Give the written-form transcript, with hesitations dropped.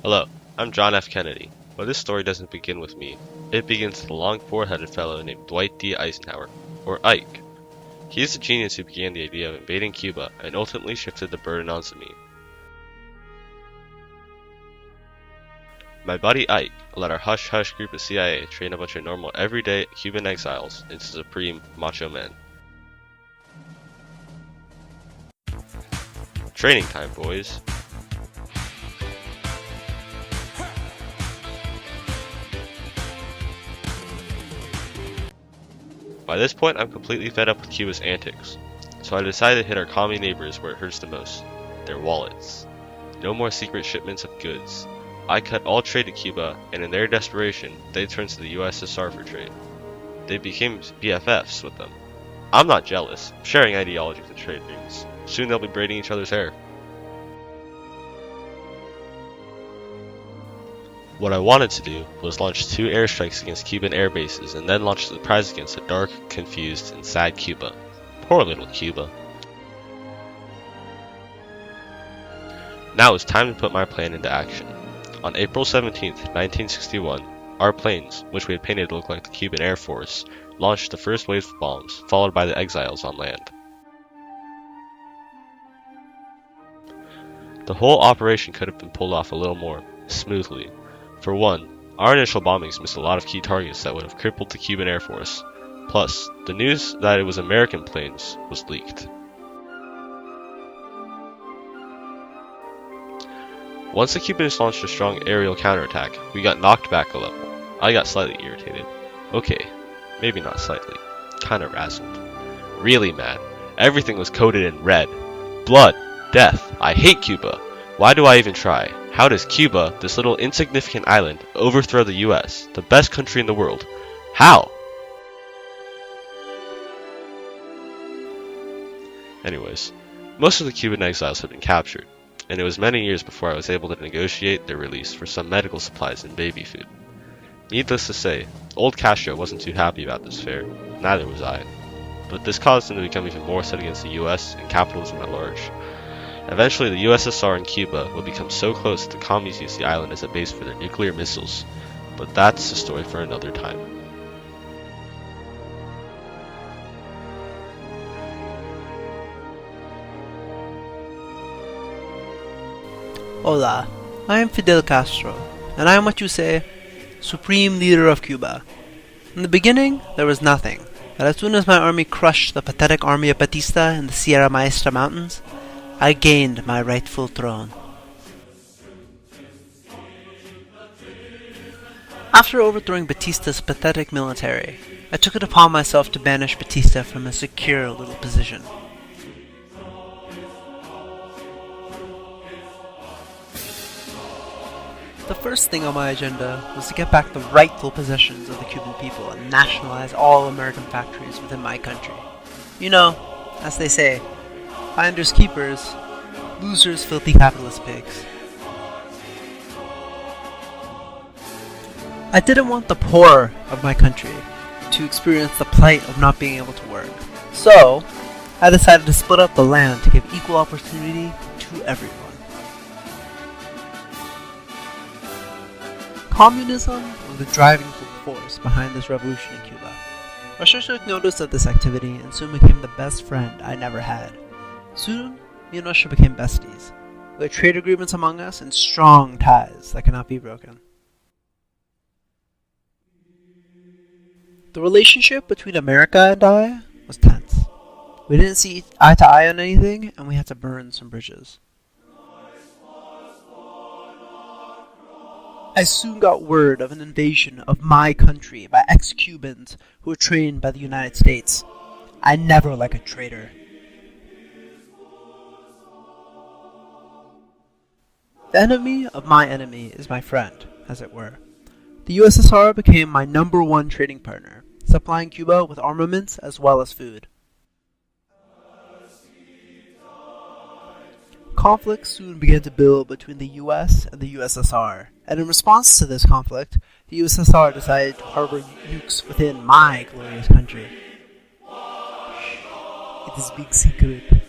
Hello, I'm John F. Kennedy, but this story doesn't begin with me. It begins with a long four-headed fellow named Dwight D. Eisenhower, or Ike. He is the genius who began the idea of invading Cuba and ultimately shifted the burden onto me. My buddy Ike let our hush-hush group of CIA train a bunch of normal everyday Cuban exiles into supreme macho men. Training time, boys. By this point, I'm completely fed up with Cuba's antics, so I decided to hit our commie neighbors where it hurts the most, their wallets. No more secret shipments of goods. I cut all trade to Cuba, and in their desperation, they turned to the USSR for trade. They became BFFs with them. I'm not jealous, I'm sharing ideologies and trade dreams. Soon they'll be braiding each other's hair. What I wanted to do was launch 2 airstrikes against Cuban air bases and then launch a surprise against a dark, confused, and sad Cuba. Poor little Cuba. Now it was time to put my plan into action. On April 17th, 1961, our planes, which we had painted to look like the Cuban Air Force, launched the first wave of bombs, followed by the exiles on land. The whole operation could have been pulled off a little more smoothly. For one, our initial bombings missed a lot of key targets that would have crippled the Cuban Air Force. Plus, the news that it was American planes was leaked. Once the Cubans launched a strong aerial counterattack, we got knocked back a level. I got slightly irritated. Okay, maybe not slightly. Kinda razzled. Really mad. Everything was coated in red. Blood. Death. I hate Cuba. Why do I even try? How does Cuba, this little insignificant island, overthrow the US, the best country in the world? How? Anyways, most of the Cuban exiles had been captured, and it was many years before I was able to negotiate their release for some medical supplies and baby food. Needless to say, old Castro wasn't too happy about this fare, neither was I. But this caused him to become even more set against the US and capitalism at large. Eventually, the USSR and Cuba would become so close that the commies used the island as a base for their nuclear missiles. But that's a story for another time. Hola, I am Fidel Castro, and I am what you say, Supreme Leader of Cuba. In the beginning, there was nothing, but as soon as my army crushed the pathetic army of Batista in the Sierra Maestra Mountains, I gained my rightful throne. After overthrowing Batista's pathetic military, I took it upon myself to banish Batista from a secure little position. The first thing on my agenda was to get back the rightful possessions of the Cuban people and nationalize all American factories within my country. You know, as they say, finders keepers, losers filthy capitalist pigs. I didn't want the poor of my country to experience the plight of not being able to work. So, I decided to split up the land to give equal opportunity to everyone. Communism was the driving force behind this revolution in Cuba. Russia took notice of this activity and soon became the best friend I never had. Soon, me and Russia became besties. We had trade agreements among us and strong ties that cannot be broken. The relationship between America and I was tense. We didn't see eye to eye on anything, and we had to burn some bridges. I soon got word of an invasion of my country by ex-Cubans who were trained by the United States. I never like a traitor. The enemy of my enemy is my friend, as it were. The USSR became my #1 trading partner, supplying Cuba with armaments as well as food. Conflict soon began to build between the US and the USSR, and in response to this conflict, the USSR decided to harbor nukes within my glorious country. It is big secret.